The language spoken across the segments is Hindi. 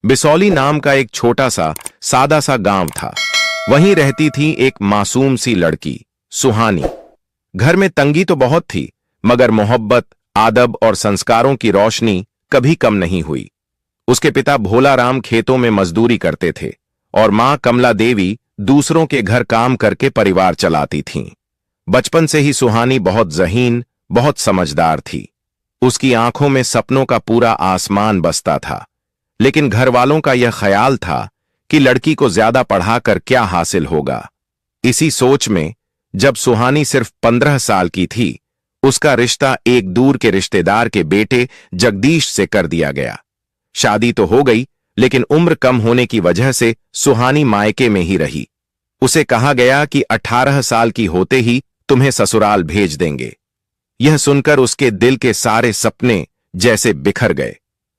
बिसौली नाम का एक छोटा सा सादा सा गांव था। वहीं रहती थी एक मासूम सी लड़की, सुहानी। घर में तंगी तो बहुत थी, मगर मोहब्बत, आदब और संस्कारों की रोशनी कभी कम नहीं हुई। उसके पिता भोला राम खेतों में मजदूरी करते थे और मां कमला देवी दूसरों के घर काम करके परिवार चलाती थीं। बचपन से ही सुहानी बहुत ज़हीन, बहुत समझदार थी। उसकी आंखों में सपनों का पूरा आसमान बसता था। लेकिन घर वालों का यह ख्याल था कि लड़की को ज्यादा पढ़ाकर क्या हासिल होगा। इसी सोच में जब सुहानी सिर्फ 15 साल की थी, उसका रिश्ता एक दूर के रिश्तेदार के बेटे जगदीश से कर दिया गया। शादी तो हो गई, लेकिन उम्र कम होने की वजह से सुहानी मायके में ही रही। उसे कहा गया कि 18 साल की होते ही तुम्हें ससुराल भेज देंगे। यह सुनकर उसके दिल के सारे सपने जैसे बिखर गए।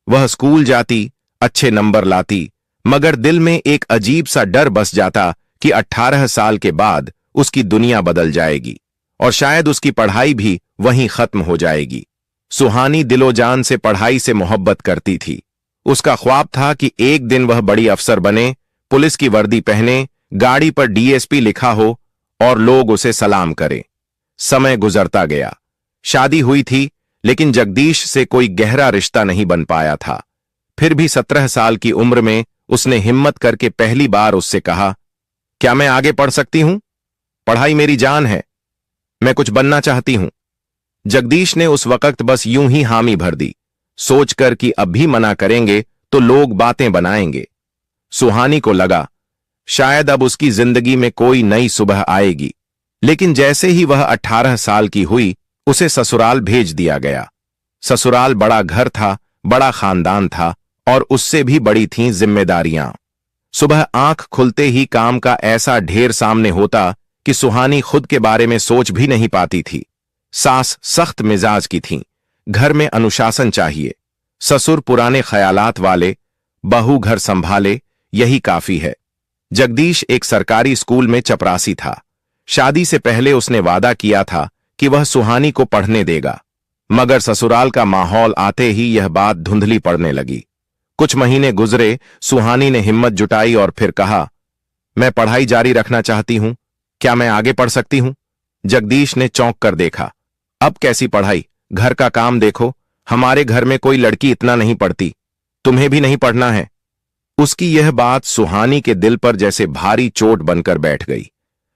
वह स्कूल जाती, अच्छे नंबर लाती, मगर दिल में एक अजीब सा डर बस जाता कि 18 साल के बाद उसकी दुनिया बदल जाएगी और शायद उसकी पढ़ाई भी वहीं खत्म हो जाएगी। सुहानी दिलो-जान से पढ़ाई से मोहब्बत करती थी। उसका ख्वाब था कि एक दिन वह बड़ी अफसर बने, पुलिस की वर्दी पहने, गाड़ी पर डीएसपी लिखा हो और लोग उसे सलाम करें। समय गुजरता गया। शादी हुई थी, लेकिन जगदीश से कोई गहरा रिश्ता नहीं बन पाया था। फिर भी 17 साल की उम्र में उसने हिम्मत करके पहली बार उससे कहा, क्या मैं आगे पढ़ सकती हूं? पढ़ाई मेरी जान है, मैं कुछ बनना चाहती हूं। जगदीश ने उस वक्त बस यूं ही हामी भर दी, सोचकर कि अब भी मना करेंगे तो लोग बातें बनाएंगे। सुहानी को लगा शायद अब उसकी जिंदगी में कोई नई सुबह आएगी। लेकिन जैसे ही वह 18 साल की हुई, उसे ससुराल भेज दिया गया। ससुराल बड़ा घर था, बड़ा खानदान था और उससे भी बड़ी थीं जिम्मेदारियां। सुबह आंख खुलते ही काम का ऐसा ढेर सामने होता कि सुहानी खुद के बारे में सोच भी नहीं पाती थी। सास सख्त मिजाज की थीं, घर में अनुशासन चाहिए। ससुर पुराने ख्यालात वाले, बहू घर संभाले, यही काफी है। जगदीश एक सरकारी स्कूल में चपरासी था। शादी से पहले उसने वादा किया था कि वह सुहानी को पढ़ने देगा, मगर ससुराल का माहौल आते ही यह बात धुंधली पड़ने लगी। कुछ महीने गुजरे, सुहानी ने हिम्मत जुटाई और फिर कहा, मैं पढ़ाई जारी रखना चाहती हूं, क्या मैं आगे पढ़ सकती हूं? जगदीश ने चौंक कर देखा, अब कैसी पढ़ाई, घर का काम देखो, हमारे घर में कोई लड़की इतना नहीं पढ़ती, तुम्हें भी नहीं पढ़ना है? उसकी यह बात सुहानी के दिल पर जैसे भारी चोट बनकर बैठ गई।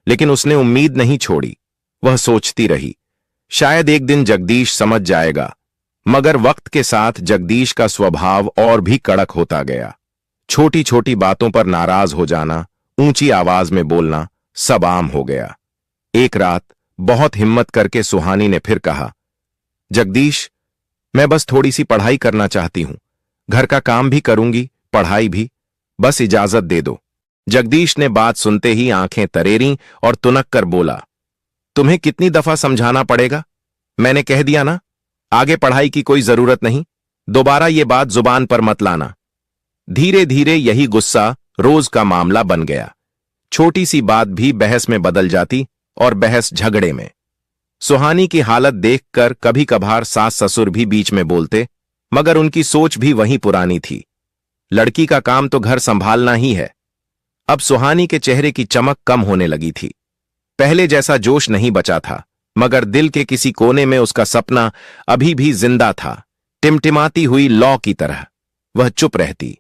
लेकिन उसने उम्मीद नहीं छोड़ी। वह सोचती रही, शायद एक दिन जगदीश समझ जाएगा। मगर वक्त के साथ जगदीश का स्वभाव और भी कड़क होता गया। छोटी छोटी बातों पर नाराज हो जाना, ऊंची आवाज में बोलना, सब आम हो गया। एक रात बहुत हिम्मत करके सुहानी ने फिर कहा, जगदीश, मैं बस थोड़ी सी पढ़ाई करना चाहती हूं, घर का काम भी करूंगी, पढ़ाई भी, बस इजाजत दे दो। जगदीश ने बात सुनते ही आंखें तरेरीं और तुनक कर बोला, तुम्हें कितनी दफा समझाना पड़ेगा? मैंने कह दिया ना, आगे पढ़ाई की कोई जरूरत नहीं, दोबारा ये बात जुबान पर मत लाना। धीरे धीरे यही गुस्सा रोज का मामला बन गया। छोटी सी बात भी बहस में बदल जाती और बहस झगड़े में। सुहानी की हालत देखकर कभी कभार सास ससुर भी बीच में बोलते, मगर उनकी सोच भी वही पुरानी थी। लड़की का काम तो घर संभालना ही है। अब सुहानी के चेहरे की चमक कम होने लगी थी। पहले जैसा जोश नहीं बचा था, मगर दिल के किसी कोने में उसका सपना अभी भी जिंदा था, टिमटिमाती हुई लौ की तरह। वह चुप रहती,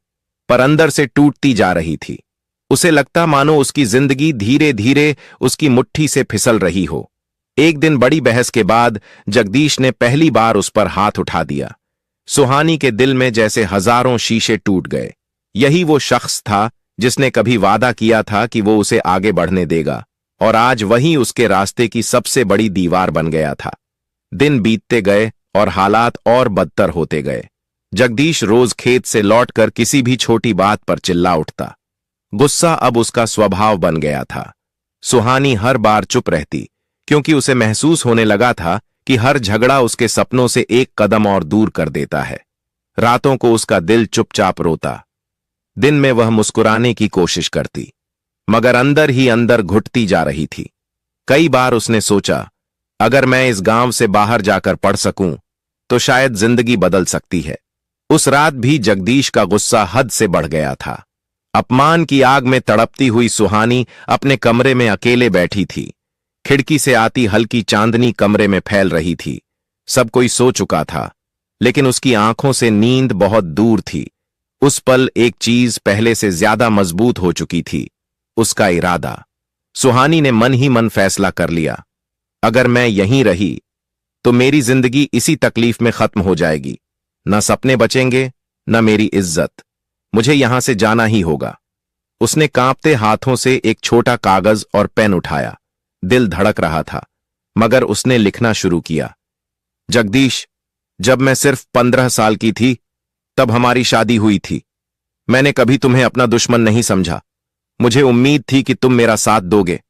पर अंदर से टूटती जा रही थी। उसे लगता मानो उसकी जिंदगी धीरे धीरे उसकी मुट्ठी से फिसल रही हो। एक दिन बड़ी बहस के बाद जगदीश ने पहली बार उस पर हाथ उठा दिया। सुहानी के दिल में जैसे हजारों शीशे टूट गए। यही वो शख्स था जिसने कभी वादा किया था कि वो उसे आगे बढ़ने देगा, और आज वही उसके रास्ते की सबसे बड़ी दीवार बन गया था। दिन बीतते गए और हालात और बदतर होते गए। जगदीश रोज खेत से लौटकर किसी भी छोटी बात पर चिल्ला उठता। गुस्सा अब उसका स्वभाव बन गया था। सुहानी हर बार चुप रहती, क्योंकि उसे महसूस होने लगा था कि हर झगड़ा उसके सपनों से एक कदम और दूर कर देता है। रातों को उसका दिल चुपचाप रोता। दिन में वह मुस्कुराने की कोशिश करती, मगर अंदर ही अंदर घुटती जा रही थी। कई बार उसने सोचा, अगर मैं इस गांव से बाहर जाकर पढ़ सकूं, तो शायद जिंदगी बदल सकती है। उस रात भी जगदीश का गुस्सा हद से बढ़ गया था। अपमान की आग में तड़पती हुई सुहानी अपने कमरे में अकेले बैठी थी। खिड़की से आती हल्की चांदनी कमरे में फैल रही थी। सब कोई सो चुका था, लेकिन उसकी आंखों से नींद बहुत दूर थी। उस पल एक चीज पहले से ज्यादा मजबूत हो चुकी थी, उसका इरादा। सुहानी ने मन ही मन फैसला कर लिया, अगर मैं यहीं रही तो मेरी जिंदगी इसी तकलीफ में खत्म हो जाएगी। न सपने बचेंगे, न मेरी इज्जत। मुझे यहां से जाना ही होगा। उसने कांपते हाथों से एक छोटा कागज और पेन उठाया। दिल धड़क रहा था, मगर उसने लिखना शुरू किया। जगदीश, जब मैं सिर्फ 15 साल की थी, तब हमारी शादी हुई थी। मैंने कभी तुम्हें अपना दुश्मन नहीं समझा। मुझे उम्मीद थी कि तुम मेरा साथ दोगे,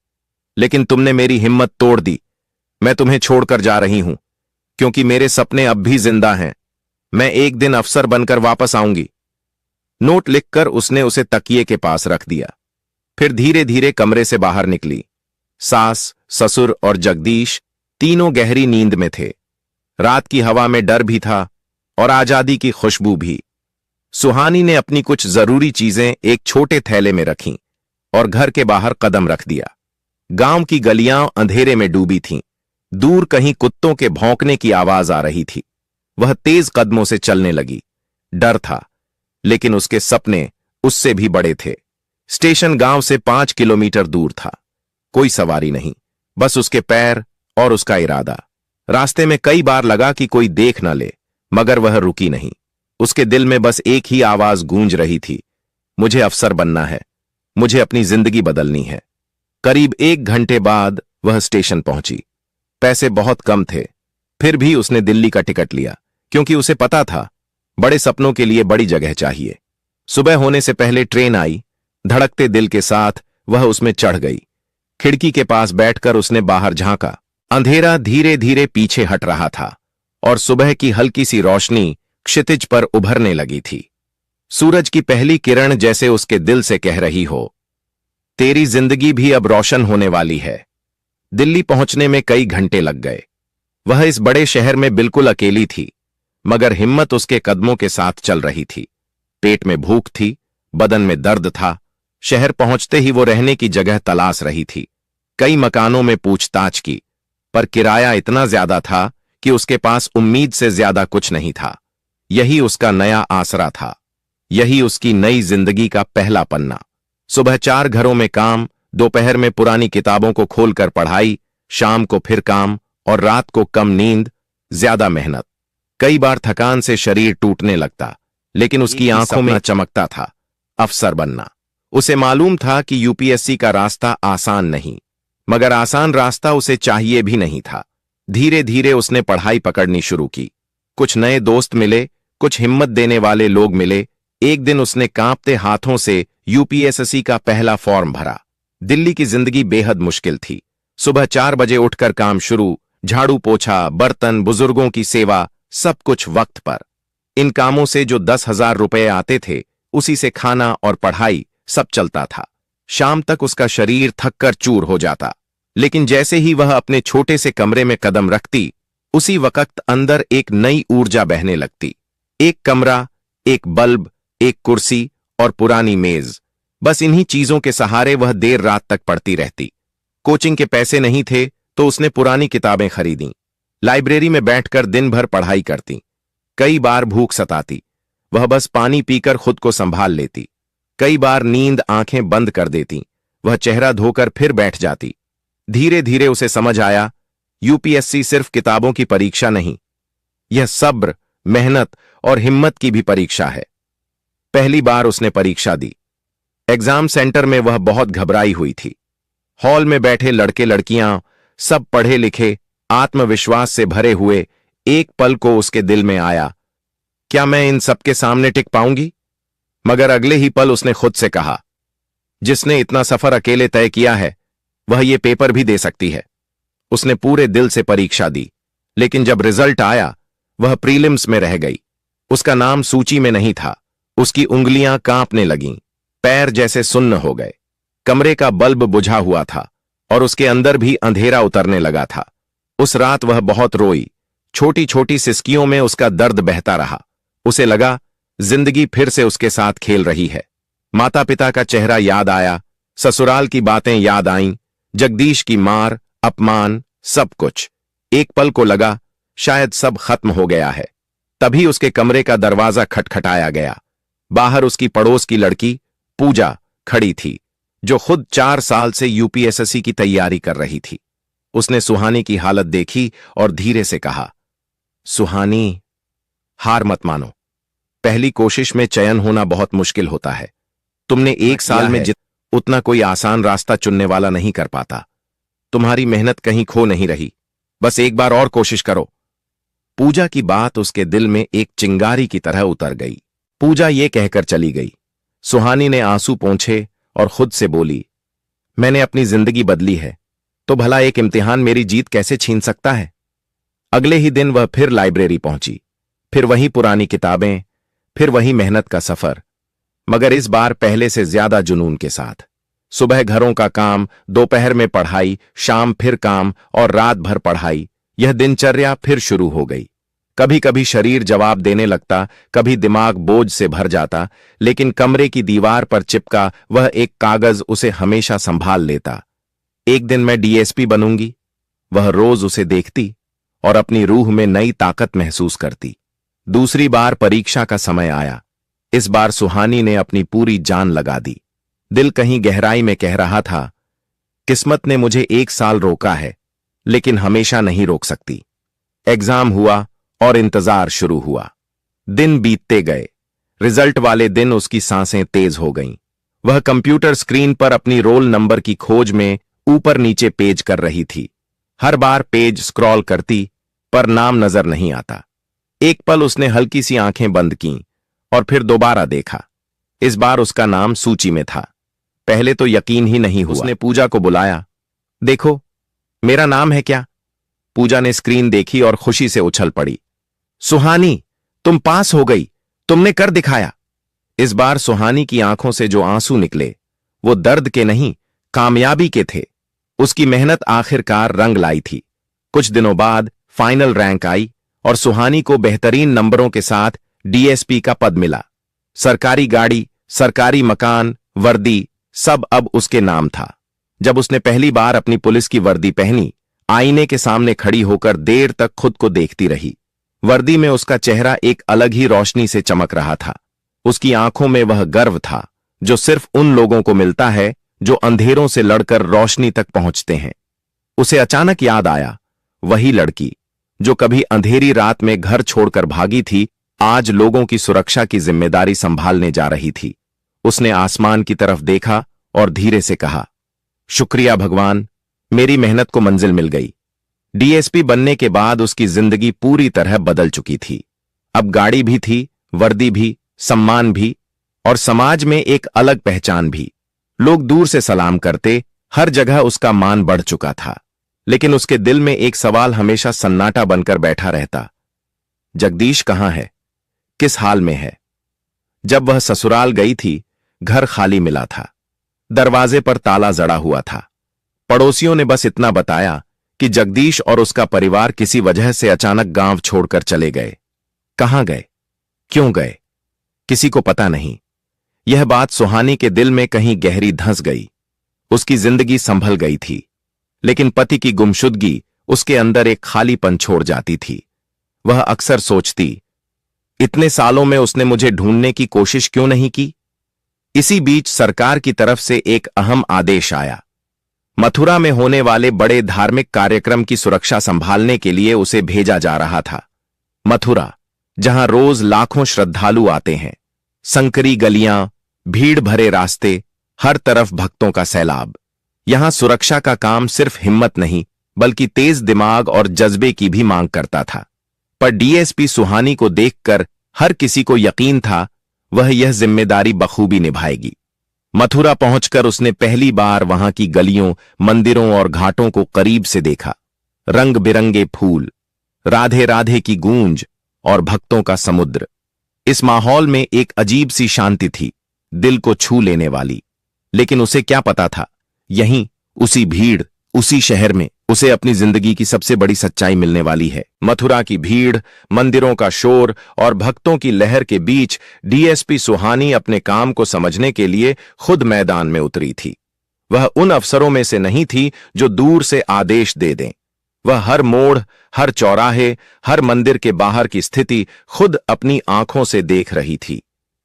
लेकिन तुमने मेरी हिम्मत तोड़ दी। मैं तुम्हें छोड़कर जा रही हूं, क्योंकि मेरे सपने अब भी जिंदा हैं। मैं एक दिन अफसर बनकर वापस आऊंगी। नोट लिखकर उसने उसे तकिए के पास रख दिया। फिर धीरे धीरे कमरे से बाहर निकली। सास, ससुर और जगदीश तीनों गहरी नींद में थे। रात की हवा में डर भी था और आजादी की खुशबू भी। सुहानी ने अपनी कुछ जरूरी चीजें एक छोटे थैले में रखीं और घर के बाहर कदम रख दिया। गांव की गलियां अंधेरे में डूबी थीं। दूर कहीं कुत्तों के भौंकने की आवाज आ रही थी। वह तेज कदमों से चलने लगी। डर था, लेकिन उसके सपने उससे भी बड़े थे। स्टेशन गांव से 5 किलोमीटर दूर था। कोई सवारी नहीं, बस उसके पैर और उसका इरादा। रास्ते में कई बार लगा कि कोई देख न ले, मगर वह रुकी नहीं। उसके दिल में बस एक ही आवाज गूंज रही थी, मुझे अफसर बनना है, मुझे अपनी जिंदगी बदलनी है। करीब 1 घंटे बाद वह स्टेशन पहुंची। पैसे बहुत कम थे, फिर भी उसने दिल्ली का टिकट लिया, क्योंकि उसे पता था बड़े सपनों के लिए बड़ी जगह चाहिए। सुबह होने से पहले ट्रेन आई। धड़कते दिल के साथ वह उसमें चढ़ गई। खिड़की के पास बैठकर उसने बाहर झांका। अंधेरा धीरे धीरे पीछे हट रहा था और सुबह की हल्की सी रोशनी क्षितिज पर उभरने लगी थी। सूरज की पहली किरण जैसे उसके दिल से कह रही हो, तेरी जिंदगी भी अब रोशन होने वाली है। दिल्ली पहुंचने में कई घंटे लग गए। वह इस बड़े शहर में बिल्कुल अकेली थी, मगर हिम्मत उसके कदमों के साथ चल रही थी। पेट में भूख थी, बदन में दर्द था। शहर पहुंचते ही वो रहने की जगह तलाश रही थी। कई मकानों में पूछताछ की, पर किराया इतना ज्यादा था कि उसके पास उम्मीद से ज्यादा कुछ नहीं था। यही उसका नया आसरा था, यही उसकी नई जिंदगी का पहला पन्ना। सुबह 4 घरों में काम, दोपहर में पुरानी किताबों को खोलकर पढ़ाई, शाम को फिर काम और रात को कम नींद, ज्यादा मेहनत। कई बार थकान से शरीर टूटने लगता, लेकिन उसकी आंखों में चमकता था, अफसर बनना। उसे मालूम था कि यूपीएससी का रास्ता आसान नहीं, मगर आसान रास्ता उसे चाहिए भी नहीं था। धीरे धीरे उसने पढ़ाई पकड़नी शुरू की। कुछ नए दोस्त मिले, कुछ हिम्मत देने वाले लोग मिले। एक दिन उसने कांपते हाथों से यूपीएससी का पहला फॉर्म भरा। दिल्ली की जिंदगी बेहद मुश्किल थी। सुबह 4 बजे उठकर काम शुरू, झाड़ू पोछा, बर्तन, बुजुर्गों की सेवा, सब कुछ वक्त पर। इन कामों से जो 10,000 रुपए आते थे, उसी से खाना और पढ़ाई सब चलता था। शाम तक उसका शरीर थककर चूर हो जाता, लेकिन जैसे ही वह अपने छोटे से कमरे में कदम रखती, उसी वक्त अंदर एक नई ऊर्जा बहने लगती। एक कमरा, एक बल्ब, एक कुर्सी और पुरानी मेज, बस इन्हीं चीजों के सहारे वह देर रात तक पढ़ती रहती। कोचिंग के पैसे नहीं थे, तो उसने पुरानी किताबें खरीदी। लाइब्रेरी में बैठकर दिन भर पढ़ाई करती। कई बार भूख सताती, वह बस पानी पीकर खुद को संभाल लेती। कई बार नींद आंखें बंद कर देती, वह चेहरा धोकर फिर बैठ जाती। धीरे धीरे उसे समझ आया, यूपीएससी सिर्फ किताबों की परीक्षा नहीं, यह सब्र, मेहनत और हिम्मत की भी परीक्षा है। पहली बार उसने परीक्षा दी। एग्जाम सेंटर में वह बहुत घबराई हुई थी। हॉल में बैठे लड़के लड़कियां सब पढ़े लिखे, आत्मविश्वास से भरे हुए। एक पल को उसके दिल में आया, क्या मैं इन सबके सामने टिक पाऊंगी? मगर अगले ही पल उसने खुद से कहा, जिसने इतना सफर अकेले तय किया है, वह ये पेपर भी दे सकती है। उसने पूरे दिल से परीक्षा दी, लेकिन जब रिजल्ट आया, वह प्रीलिम्स में रह गई। उसका नाम सूची में नहीं था। उसकी उंगलियां कांपने लगीं, पैर जैसे सुन्न हो गए। कमरे का बल्ब बुझा हुआ था और उसके अंदर भी अंधेरा उतरने लगा था। उस रात वह बहुत रोई। छोटी छोटी सिसकियों में उसका दर्द बहता रहा। उसे लगा जिंदगी फिर से उसके साथ खेल रही है। माता पिता का चेहरा याद आया, ससुराल की बातें याद आईं, जगदीश की मार, अपमान, सब कुछ। एक पल को लगा शायद सब खत्म हो गया है। तभी उसके कमरे का दरवाजा खटखटाया गया। बाहर उसकी पड़ोस की लड़की पूजा खड़ी थी, जो खुद 4 साल से यूपीएसएससी की तैयारी कर रही थी। उसने सुहानी की हालत देखी और धीरे से कहा, सुहानी, हार मत मानो। पहली कोशिश में चयन होना बहुत मुश्किल होता है। तुमने 1 साल में उतना कोई आसान रास्ता चुनने वाला नहीं कर पाता। तुम्हारी मेहनत कहीं खो नहीं रही, बस एक बार और कोशिश करो। पूजा की बात उसके दिल में एक चिंगारी की तरह उतर गई। पूजा ये कहकर चली गई। सुहानी ने आंसू पोंछे और खुद से बोली, मैंने अपनी जिंदगी बदली है, तो भला एक इम्तिहान मेरी जीत कैसे छीन सकता है। अगले ही दिन वह फिर लाइब्रेरी पहुंची, फिर वही पुरानी किताबें, फिर वही मेहनत का सफर, मगर इस बार पहले से ज्यादा जुनून के साथ। सुबह घरों का काम, दोपहर में पढ़ाई, शाम फिर काम और रात भर पढ़ाई। यह दिनचर्या फिर शुरू हो गई। कभी कभी शरीर जवाब देने लगता, कभी दिमाग बोझ से भर जाता, लेकिन कमरे की दीवार पर चिपका वह एक कागज उसे हमेशा संभाल लेता। एक दिन मैं डीएसपी बनूंगी, वह रोज उसे देखती और अपनी रूह में नई ताकत महसूस करती। दूसरी बार परीक्षा का समय आया। इस बार सुहानी ने अपनी पूरी जान लगा दी। दिल कहीं गहराई में कह रहा था, किस्मत ने मुझे 1 साल रोका है, लेकिन हमेशा नहीं रोक सकती। एग्जाम हुआ और इंतजार शुरू हुआ। दिन बीतते गए। रिजल्ट वाले दिन उसकी सांसें तेज हो गईं। वह कंप्यूटर स्क्रीन पर अपनी रोल नंबर की खोज में ऊपर नीचे पेज कर रही थी। हर बार पेज स्क्रॉल करती, पर नाम नजर नहीं आता। एक पल उसने हल्की सी आंखें बंद कीं और फिर दोबारा देखा। इस बार उसका नाम सूची में था। पहले तो यकीन ही नहीं हुआ। उसने पूजा को बुलाया, देखो मेरा नाम है क्या। पूजा ने स्क्रीन देखी और खुशी से उछल पड़ी, सुहानी, तुम पास हो गई, तुमने कर दिखाया। इस बार सुहानी की आंखों से जो आंसू निकले वो दर्द के नहीं, कामयाबी के थे। उसकी मेहनत आखिरकार रंग लाई थी। कुछ दिनों बाद फाइनल रैंक आई और सुहानी को बेहतरीन नंबरों के साथ डीएसपी का पद मिला। सरकारी गाड़ी, सरकारी मकान, वर्दी, सब अब उसके नाम था। जब उसने पहली बार अपनी पुलिस की वर्दी पहनी, आईने के सामने खड़ी होकर देर तक खुद को देखती रही। वर्दी में उसका चेहरा एक अलग ही रोशनी से चमक रहा था। उसकी आंखों में वह गर्व था जो सिर्फ उन लोगों को मिलता है जो अंधेरों से लड़कर रोशनी तक पहुंचते हैं। उसे अचानक याद आया, वही लड़की जो कभी अंधेरी रात में घर छोड़कर भागी थी, आज लोगों की सुरक्षा की जिम्मेदारी संभालने जा रही थी। उसने आसमान की तरफ देखा और धीरे से कहा, शुक्रिया भगवान, मेरी मेहनत को मंजिल मिल गई। डीएसपी बनने के बाद उसकी जिंदगी पूरी तरह बदल चुकी थी। अब गाड़ी भी थी, वर्दी भी, सम्मान भी और समाज में एक अलग पहचान भी। लोग दूर से सलाम करते, हर जगह उसका मान बढ़ चुका था। लेकिन उसके दिल में एक सवाल हमेशा सन्नाटा बनकर बैठा रहता, जगदीश कहां है, किस हाल में है। जब वह ससुराल गई थी, घर खाली मिला था। दरवाजे पर ताला जड़ा हुआ था। पड़ोसियों ने बस इतना बताया कि जगदीश और उसका परिवार किसी वजह से अचानक गांव छोड़कर चले गए। कहां गए, क्यों गए, किसी को पता नहीं। यह बात सुहानी के दिल में कहीं गहरी धंस गई। उसकी जिंदगी संभल गई थी, लेकिन पति की गुमशुदगी उसके अंदर एक खालीपन छोड़ जाती थी। वह अक्सर सोचती, इतने सालों में उसने मुझे ढूंढने की कोशिश क्यों नहीं की। इसी बीच सरकार की तरफ से एक अहम आदेश आया। मथुरा में होने वाले बड़े धार्मिक कार्यक्रम की सुरक्षा संभालने के लिए उसे भेजा जा रहा था। मथुरा, जहां रोज लाखों श्रद्धालु आते हैं। संकरी गलियां, भीड़ भरे रास्ते, हर तरफ भक्तों का सैलाब। यहां सुरक्षा का काम सिर्फ हिम्मत नहीं, बल्कि तेज दिमाग और जज्बे की भी मांग करता था। पर डीएसपी सुहानी को देखकर हर किसी को यकीन था वह यह जिम्मेदारी बखूबी निभाएगी। मथुरा पहुंचकर उसने पहली बार वहां की गलियों, मंदिरों और घाटों को करीब से देखा। रंग बिरंगे फूल, राधे राधे की गूंज और भक्तों का समुद्र। इस माहौल में एक अजीब सी शांति थी, दिल को छू लेने वाली। लेकिन उसे क्या पता था, यहीं, उसी भीड़, उसी शहर में उसे अपनी जिंदगी की सबसे बड़ी सच्चाई मिलने वाली है। मथुरा की भीड़, मंदिरों का शोर और भक्तों की लहर के बीच डीएसपी सुहानी अपने काम को समझने के लिए खुद मैदान में उतरी थी। वह उन अफसरों में से नहीं थी जो दूर से आदेश दे दें। वह हर मोड़, हर चौराहे, हर मंदिर के बाहर की स्थिति खुद अपनी आंखों से देख रही थी।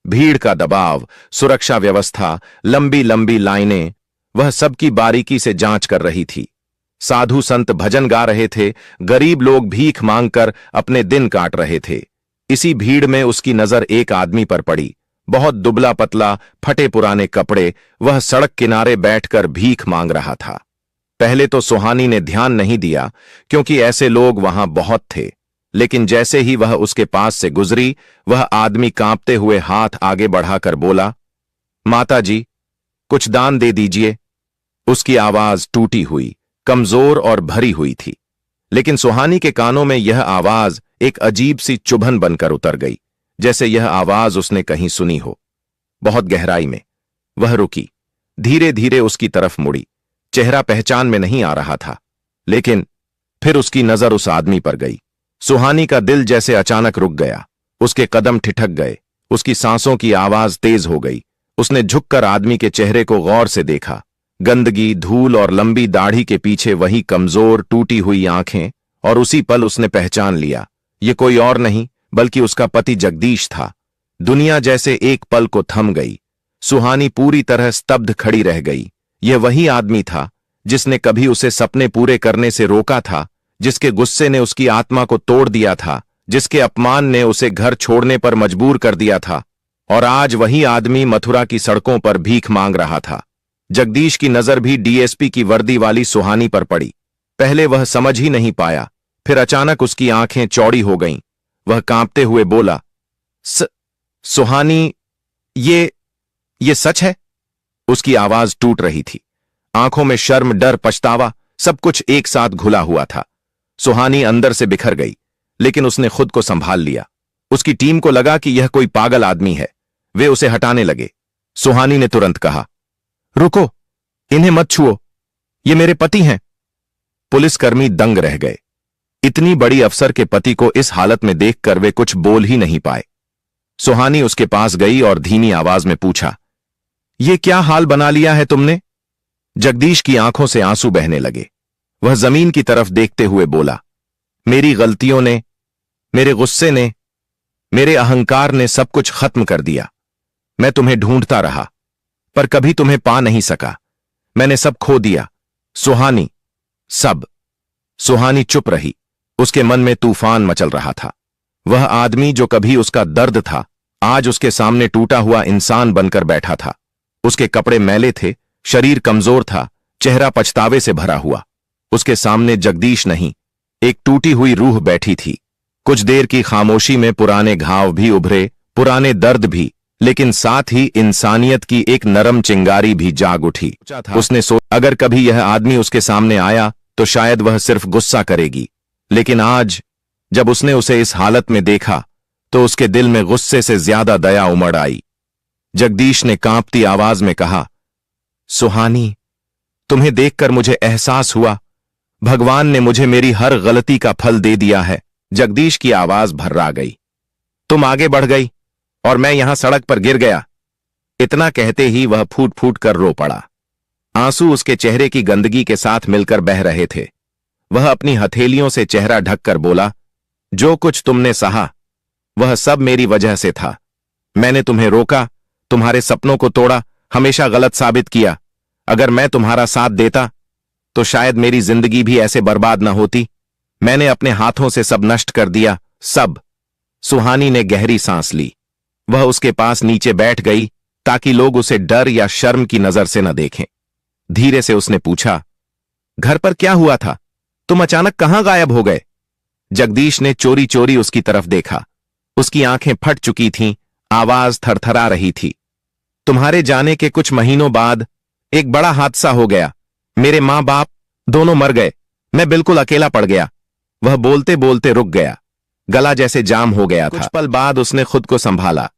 भीड़ का दबाव, सुरक्षा व्यवस्था, लंबी लंबी लाइनें, वह सबकी बारीकी से जांच कर रही थी। साधु संत भजन गा रहे थे, गरीब लोग भीख मांगकर अपने दिन काट रहे थे। इसी भीड़ में उसकी नजर एक आदमी पर पड़ी। बहुत दुबला पतला, फटे पुराने कपड़े, वह सड़क किनारे बैठकर भीख मांग रहा था। पहले तो सुहानी ने ध्यान नहीं दिया क्योंकि ऐसे लोग वहां बहुत थे, लेकिन जैसे ही वह उसके पास से गुजरी, वह आदमी कांपते हुए हाथ आगे बढ़ाकर बोला, माता जी, कुछ दान दे दीजिए। उसकी आवाज टूटी हुई, कमजोर और भरी हुई थी, लेकिन सुहानी के कानों में यह आवाज एक अजीब सी चुभन बनकर उतर गई, जैसे यह आवाज उसने कहीं सुनी हो। बहुत गहराई में वह रुकी, धीरे धीरे उसकी तरफ मुड़ी। चेहरा पहचान में नहीं आ रहा था, लेकिन फिर उसकी नजर उस आदमी पर गई। सुहानी का दिल जैसे अचानक रुक गया, उसके कदम ठिठक गए, उसकी सांसों की आवाज तेज हो गई। उसने झुककर आदमी के चेहरे को गौर से देखा। गंदगी, धूल और लंबी दाढ़ी के पीछे वही कमजोर, टूटी हुई आंखें, और उसी पल उसने पहचान लिया, ये कोई और नहीं बल्कि उसका पति जगदीश था। दुनिया जैसे एक पल को थम गई। सुहानी पूरी तरह स्तब्ध खड़ी रह गई। यह वही आदमी था जिसने कभी उसे सपने पूरे करने से रोका था, जिसके गुस्से ने उसकी आत्मा को तोड़ दिया था, जिसके अपमान ने उसे घर छोड़ने पर मजबूर कर दिया था। और आज वही आदमी मथुरा की सड़कों पर भीख मांग रहा था। जगदीश की नजर भी डीएसपी की वर्दी वाली सुहानी पर पड़ी। पहले वह समझ ही नहीं पाया, फिर अचानक उसकी आंखें चौड़ी हो गईं। वह कांपते हुए बोला, सुहानी, ये सच है? उसकी आवाज टूट रही थी। आंखों में शर्म, डर, पछतावा, सब कुछ एक साथ घुला हुआ था। सुहानी अंदर से बिखर गई, लेकिन उसने खुद को संभाल लिया। उसकी टीम को लगा कि यह कोई पागल आदमी है। वे उसे हटाने लगे। सुहानी ने तुरंत कहा, रुको, इन्हें मत छुओ, ये मेरे पति हैं। पुलिसकर्मी दंग रह गए। इतनी बड़ी अफसर के पति को इस हालत में देखकर वे कुछ बोल ही नहीं पाए। सुहानी उसके पास गई और धीमी आवाज में पूछा, ये क्या हाल बना लिया है तुमने? जगदीश की आंखों से आंसू बहने लगे। वह जमीन की तरफ देखते हुए बोला, मेरी गलतियों ने, मेरे गुस्से ने, मेरे अहंकार ने सब कुछ खत्म कर दिया। मैं तुम्हें ढूंढता रहा, पर कभी तुम्हें पा नहीं सका। मैंने सब खो दिया। सुहानी, सब। सुहानी चुप रही। उसके मन में तूफान मचल रहा था। वह आदमी जो कभी उसका दर्द था, आज उसके सामने टूटा हुआ इंसान बनकर बैठा था। उसके कपड़े मैले थे, शरीर कमजोर था, चेहरा पछतावे से भरा हुआ। उसके सामने जगदीश नहीं, एक टूटी हुई रूह बैठी थी। कुछ देर की खामोशी में पुराने घाव भी उभरे, पुराने दर्द भी, लेकिन साथ ही इंसानियत की एक नरम चिंगारी भी जाग उठी। उसने अगर कभी यह आदमी उसके सामने आया तो शायद वह सिर्फ गुस्सा करेगी, लेकिन आज जब उसने उसे इस हालत में देखा तो उसके दिल में गुस्से से ज्यादा दया उमड़ आई। जगदीश ने कांपती आवाज में कहा, सुहानी, तुम्हें देखकर मुझे एहसास हुआ, भगवान ने मुझे मेरी हर गलती का फल दे दिया है। जगदीश की आवाज भर्रा गई। तुम आगे बढ़ गई और मैं यहां सड़क पर गिर गया। इतना कहते ही वह फूट फूट कर रो पड़ा। आंसू उसके चेहरे की गंदगी के साथ मिलकर बह रहे थे। वह अपनी हथेलियों से चेहरा ढककर बोला, जो कुछ तुमने सहा वह सब मेरी वजह से था। मैंने तुम्हें रोका, तुम्हारे सपनों को तोड़ा, हमेशा गलत साबित किया। अगर मैं तुम्हारा साथ देता तो शायद मेरी जिंदगी भी ऐसे बर्बाद न होती। मैंने अपने हाथों से सब नष्ट कर दिया, सब। सुहानी ने गहरी सांस ली। वह उसके पास नीचे बैठ गई ताकि लोग उसे डर या शर्म की नजर से न देखें। धीरे से उसने पूछा, घर पर क्या हुआ था? तुम अचानक कहां गायब हो गए? जगदीश ने चोरी चोरी उसकी तरफ देखा। उसकी आंखें फट चुकी थीं, आवाज थरथरा रही थी। तुम्हारे जाने के कुछ महीनों बाद एक बड़ा हादसा हो गया। मेरे मां बाप दोनों मर गए। मैं बिल्कुल अकेला पड़ गया। वह बोलते बोलते रुक गया, गला जैसे जाम हो गया था। कुछ पल बाद उसने खुद को संभाला।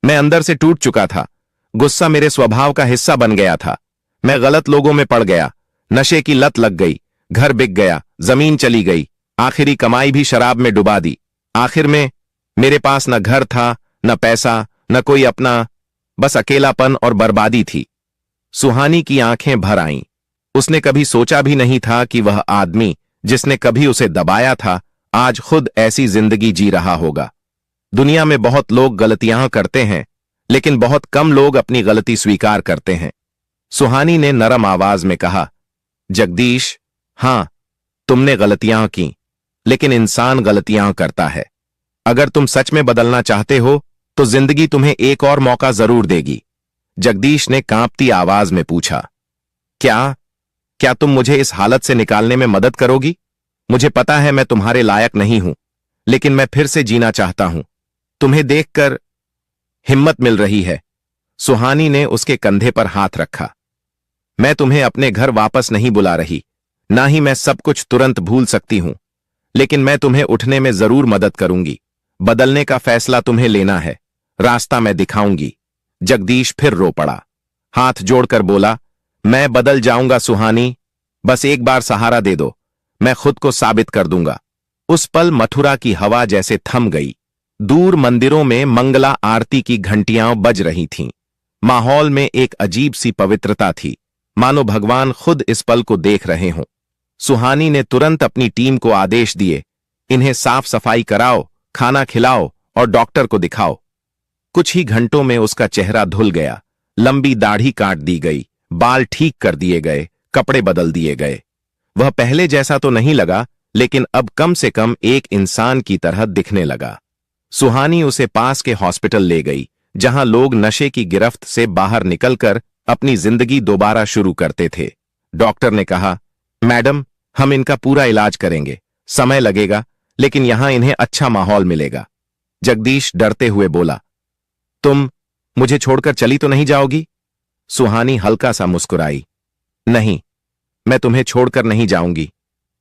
मैं अंदर से टूट चुका था। गुस्सा मेरे स्वभाव का हिस्सा बन गया था। मैं गलत लोगों में पड़ गया, नशे की लत लग गई, घर बिक गया, जमीन चली गई, आखिरी कमाई भी शराब में डुबा दी। आखिर में मेरे पास न घर था, न पैसा, न कोई अपना, बस अकेलापन और बर्बादी थी। सुहानी की आंखें भर आईं। उसने कभी सोचा भी नहीं था कि वह आदमी जिसने कभी उसे दबाया था आज खुद ऐसी जिंदगी जी रहा होगा। दुनिया में बहुत लोग गलतियां करते हैं, लेकिन बहुत कम लोग अपनी गलती स्वीकार करते हैं। सुहानी ने नरम आवाज में कहा, जगदीश, हां, तुमने गलतियां की, लेकिन इंसान गलतियां करता है। अगर तुम सच में बदलना चाहते हो तो जिंदगी तुम्हें एक और मौका जरूर देगी। जगदीश ने कांपती आवाज में पूछा, क्या तुम मुझे इस हालत से निकालने में मदद करोगी? मुझे पता है मैं तुम्हारे लायक नहीं हूं, लेकिन मैं फिर से जीना चाहता हूं। तुम्हें देखकर हिम्मत मिल रही है। सुहानी ने उसके कंधे पर हाथ रखा। मैं तुम्हें अपने घर वापस नहीं बुला रही, ना ही मैं सब कुछ तुरंत भूल सकती हूं, लेकिन मैं तुम्हें उठने में जरूर मदद करूंगी। बदलने का फैसला तुम्हें लेना है, रास्ता मैं दिखाऊंगी। जगदीश फिर रो पड़ा, हाथ जोड़कर बोला, मैं बदल जाऊंगा सुहानी, बस एक बार सहारा दे दो, मैं खुद को साबित कर दूंगा। उस पल मथुरा की हवा जैसे थम गई। दूर मंदिरों में मंगला आरती की घंटियां बज रही थीं। माहौल में एक अजीब सी पवित्रता थी, मानो भगवान खुद इस पल को देख रहे हों। सुहानी ने तुरंत अपनी टीम को आदेश दिए, इन्हें साफ सफाई कराओ, खाना खिलाओ और डॉक्टर को दिखाओ। कुछ ही घंटों में उसका चेहरा धुल गया, लंबी दाढ़ी काट दी गई, बाल ठीक कर दिए गए, कपड़े बदल दिए गए। वह पहले जैसा तो नहीं लगा, लेकिन अब कम से कम एक इंसान की तरह दिखने लगा। सुहानी उसे पास के हॉस्पिटल ले गई, जहां लोग नशे की गिरफ्त से बाहर निकलकर अपनी जिंदगी दोबारा शुरू करते थे। डॉक्टर ने कहा, मैडम, हम इनका पूरा इलाज करेंगे, समय लगेगा, लेकिन यहां इन्हें अच्छा माहौल मिलेगा। जगदीश डरते हुए बोला, तुम मुझे छोड़कर चली तो नहीं जाओगी? सुहानी हल्का सा मुस्कुराई, नहीं, मैं तुम्हें छोड़कर नहीं जाऊंगी,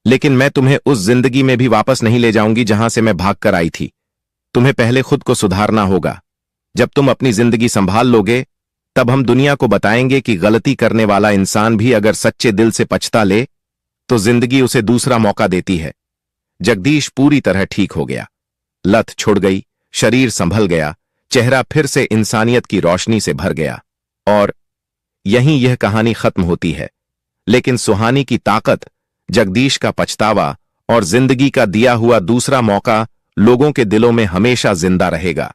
लेकिन मैं तुम्हें उस जिंदगी में भी वापस नहीं ले जाऊंगी जहां से मैं भागकर आई थी। तुम्हें पहले खुद को सुधारना होगा। जब तुम अपनी जिंदगी संभाल लोगे, तब हम दुनिया को बताएंगे कि गलती करने वाला इंसान भी अगर सच्चे दिल से पछता ले तो जिंदगी उसे दूसरा मौका देती है। जगदीश पूरी तरह ठीक हो गया, लत छुड़ गई, शरीर संभल गया, चेहरा फिर से इंसानियत की रोशनी से भर गया। और यहीं यह कहानी खत्म होती है, लेकिन सुहानी की ताकत, जगदीश का पछतावा और जिंदगी का दिया हुआ दूसरा मौका लोगों के दिलों में हमेशा जिंदा रहेगा।